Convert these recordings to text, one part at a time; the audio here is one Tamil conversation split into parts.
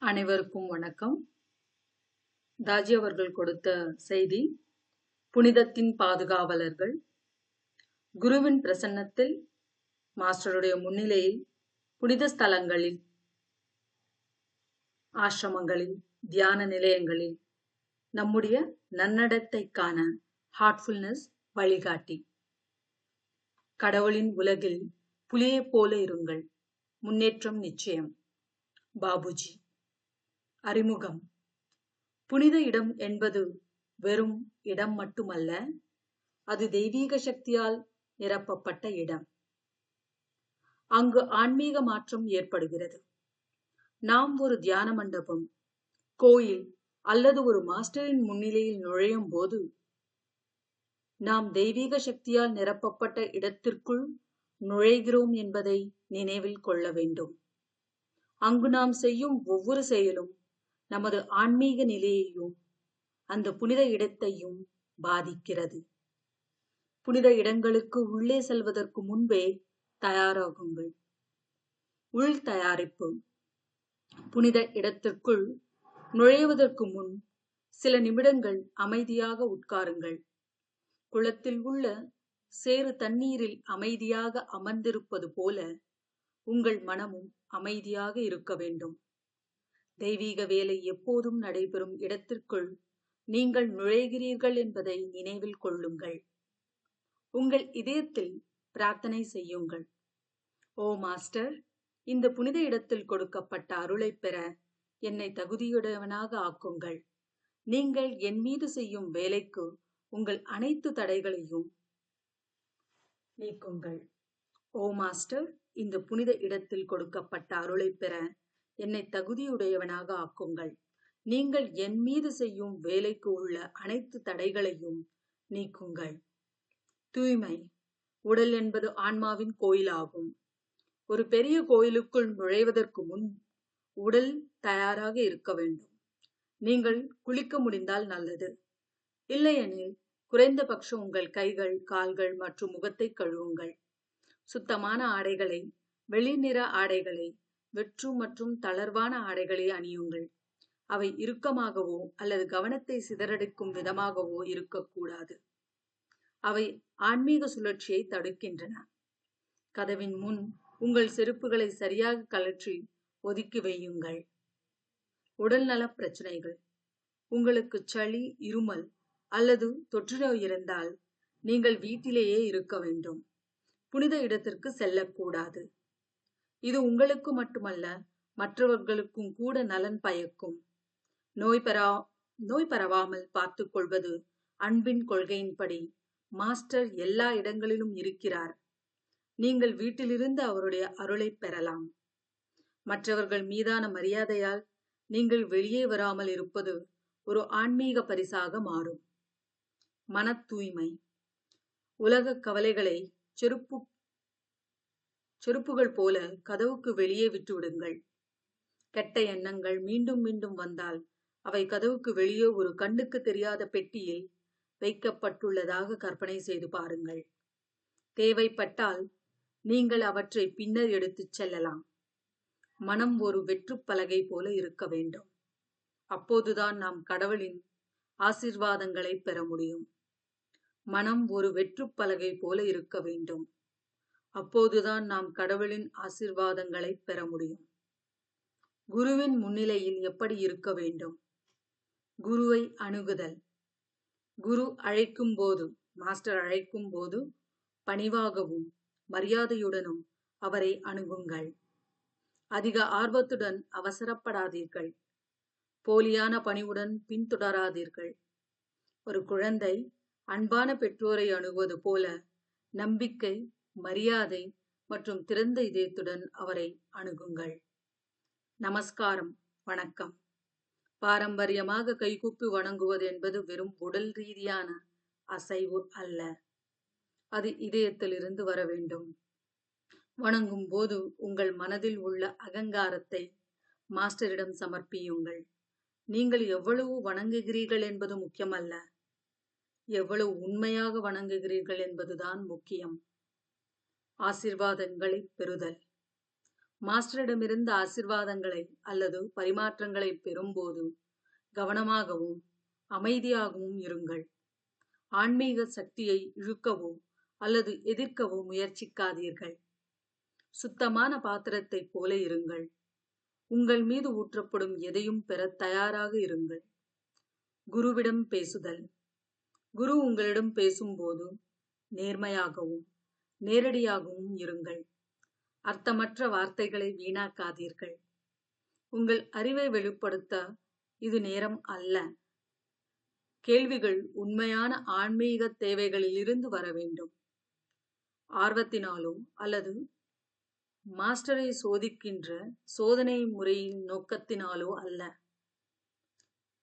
அனைவருக்கும் வணக்கம். தாஜி அவர்கள் கொடுத்த செய்தி, புனிதத்தின் பாதுகாவலர்கள். குருவின் பிரசன்னத்தில், மாஸ்டருடைய முன்னிலையில், புனித ஸ்தலங்களில், ஆசிரமங்களில், தியான நிலையங்களில் நம்முடைய நன்னடத்தைக்கான ஹார்ட்ஃபுல்னஸ் வழிகாட்டி. கடவுளின் உலகில் புலியைப் போல இருங்கள், முன்னேற்றம் நிச்சயம். பாபுஜி. அறிமுகம். புனித இடம் என்பது வெறும் இடம் மட்டுமல்ல, அது தெய்வீக சக்தியால் நிரப்பப்பட்ட இடம். அங்கு ஆன்மீக மாற்றம் ஏற்படுகிறது. நாம் ஒரு தியான மண்டபம், கோயில் அல்லது ஒரு மாஸ்டரின் முன்னிலையில் நுழையும் போது, நாம் தெய்வீக சக்தியால் நிரப்பப்பட்ட இடத்திற்குள் நுழைகிறோம் என்பதை நினைவில் கொள்ள வேண்டும். அங்கு நாம் செய்யும் ஒவ்வொரு செயலும் நமது ஆன்மீக நிலையையும் அந்த புனித இடத்தையும் பாதிக்கிறது. புனித இடங்களுக்கு உள்ளே செல்வதற்கு முன்பே தயாராகுங்கள். உள் தயாரிப்பு. புனித இடத்திற்குள் நுழைவதற்கு முன் சில நிமிடங்கள் அமைதியாக உட்காருங்கள். குளத்தில் உள்ள சேறு தண்ணீரில் அமைதியாக அமர்ந்திருப்பது போல உங்கள் மனமும் அமைதியாக இருக்க வேண்டும். தெய்வீக வேலை எப்போதும் நடைபெறும் இடத்திற்குள் நீங்கள் நுழைகிறீர்கள் என்பதை நினைவில் கொள்ளுங்கள். உங்கள் இதயத்தில் பிரார்த்தனை செய்யுங்கள். ஓ மாஸ்டர், இந்த புனித இடத்தில் கொடுக்கப்பட்ட அருளை பெற என்னை தகுதியுடையவனாக ஆக்குங்கள். நீங்கள் என் மீது செய்யும் வேலைக்கு உங்கள் அனைத்து தடைகளையும் நீக்குங்கள். ஓ மாஸ்டர், இந்த புனித இடத்தில் கொடுக்கப்பட்ட அருளை பெற என்னை தகுதியுடையவனாக ஆக்குங்கள். நீங்கள் என் மீது செய்யும் வேலைக்கு உள்ள அனைத்து தடைகளையும் நீக்குங்கள். தூய்மை. உடல் என்பது ஆன்மாவின் கோயிலாகும். ஒரு பெரிய கோயிலுக்குள் நுழைவதற்கு முன் உடல் தயாராக இருக்க வேண்டும். நீங்கள் குளிக்க முடிந்தால் நல்லது. இல்லையெனில் குறைந்தபட்சம் உங்கள் கைகள், கால்கள் மற்றும் முகத்தை கழுவுங்கள். சுத்தமான ஆடைகளை, வெளிநிற ஆடைகளை, வெற்று மற்றும் தளர்வான ஆடைகளை அணியுங்கள். அவை இறுக்கமாகவோ அல்லது கவனத்தை சிதறடிக்கும் விதமாகவோ இருக்கக்கூடாது. அவை ஆன்மீக சுழற்சியை தடுக்கின்றன. கதவின் முன் உங்கள் செருப்புகளை சரியாக கழற்றி ஒதுக்கி வையுங்கள். உடல்நல பிரச்சனைகள். உங்களுக்கு சளி, இருமல் அல்லது தொற்றுநோய் இருந்தால் நீங்கள் வீட்டிலேயே இருக்க வேண்டும். புனித இடத்திற்கு செல்லக்கூடாது. இது உங்களுக்கு மட்டுமல்ல, மற்றவர்களுக்கும் கூட நலன் பயக்கும். நோய் பரவாமல் பார்த்துக் கொள்வது அன்பின் கொள்கையின்படி மாஸ்டர் எல்லா இடங்களிலும் இருக்கிறார். நீங்கள் வீட்டிலிருந்து அவருடைய அருளை பெறலாம். மற்றவர்கள் மீதான மரியாதையால் நீங்கள் வெளியே வராமல் இருப்பது ஒரு ஆன்மீக பரிசாக மாறும். மன தூய்மை. உலக கவலைகளை செருப்புகள் போல கதவுக்கு வெளியே விட்டுவிடுங்கள். கெட்ட எண்ணங்கள் மீண்டும் மீண்டும் வந்தால் அவை கதவுக்கு வெளியே ஒரு கண்ணுக்கு தெரியாத பெட்டியில் வைக்கப்பட்டுள்ளதாக கற்பனை செய்து பாருங்கள். தேவைப்பட்டால் நீங்கள் அவற்றை பின்னர் எடுத்துச் செல்லலாம். மனம் ஒரு வெற்றுப் பலகை போல இருக்க வேண்டும். அப்போதுதான் நாம் கடவுளின் ஆசீர்வாதங்களை பெற முடியும். மனம் ஒரு வெற்றுப் பலகை போல இருக்க வேண்டும். அப்போதுதான் நாம் கடவுளின் ஆசீர்வாதங்களை பெற முடியும். குருவின் முன்னிலையில் எப்படி இருக்க வேண்டும்? குருவை அணுகுதல். குரு அழைக்கும் போது, மாஸ்டர் அழைக்கும் போது பணிவாகவும் மரியாதையுடனும் அவரை அணுகுங்கள். அதிக ஆர்வத்துடன் அவசரப்படாதீர்கள். போலியான பணிவுடன் பின்தொடராதீர்கள். ஒரு குழந்தை அன்பான பெற்றோரை அணுகுவது போல நம்பிக்கை, மரியாதை மற்றும் திறந்த இதயத்துடன் அவரை அணுகுங்கள். நமஸ்காரம், வணக்கம். பாரம்பரியமாக கைகூப்பி வணங்குவது என்பது வெறும் உடல் ரீதியான அசைவு அல்ல. அது இதயத்திலிருந்து வர வேண்டும். வணங்கும் போது உங்கள் மனதில் உள்ள அகங்காரத்தை மாஸ்டரிடம் சமர்ப்பியுங்கள். நீங்கள் எவ்வளவு வணங்குகிறீர்கள் என்பது முக்கியமல்ல, எவ்வளவு உண்மையாக வணங்குகிறீர்கள் என்பதுதான் முக்கியம். ஆசீர்வாதங்களை பெறுதல். மாஸ்டரிடமிருந்து ஆசிர்வாதங்களை அல்லது பரிமாற்றங்களை பெறும்போது கவனமாகவும் அமைதியாகவும் இருங்கள். ஆன்மீக சக்தியை இழுக்கவோ அல்லது எதிர்க்கவோ முயற்சிக்காதீர்கள். சுத்தமான பாத்திரத்தைப் போல இருங்கள். உங்கள் மீது ஊற்றப்படும் எதையும் பெற தயாராக இருங்கள். குருவிடம் பேசுதல். குரு உங்களிடம் பேசும்போது நேர்மையாகவும் நேரடியாகவும் இருங்கள். அர்த்தமற்ற வார்த்தைகளை வீணாக்காதீர்கள். உங்கள் அறிவை வெளிப்படுத்த இது நேரம் அல்ல. கேள்விகள் உண்மையான ஆன்மீக தேவைகளிலிருந்து வர வேண்டும். ஆர்வத்தினாலோ அல்லது மாஸ்டரை சோதிக்கின்ற சோதனை முறையின் நோக்கத்தினாலோ அல்ல.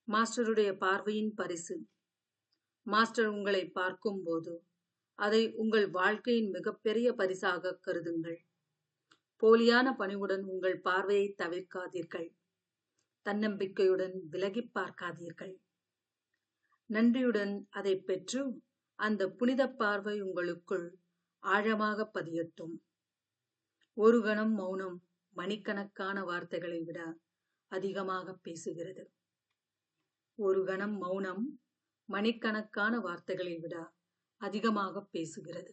மாஸ்டருடைய பார்வையின் பரிசு. மாஸ்டர் உங்களை பார்க்கும்போது அதை உங்கள் வாழ்க்கையின் மிகப்பெரிய பரிசாக கருதுங்கள். போலியான பணிவுடன் உங்கள் பார்வையை தவிர்க்காதீர்கள். தன்னம்பிக்கையுடன் விலகி பார்க்காதீர்கள். நன்றியுடன் அதை பெற்று அந்த புனித பார்வை உங்களுக்குள் ஆழமாக பதியட்டும். ஒரு கணம் மௌனம் மணிக்கணக்கான வார்த்தைகளை விட அதிகமாக பேசுகிறது. ஒரு கணம் மௌனம் மணிக்கணக்கான வார்த்தைகளை விட அதிகமாக பேசுகிறது.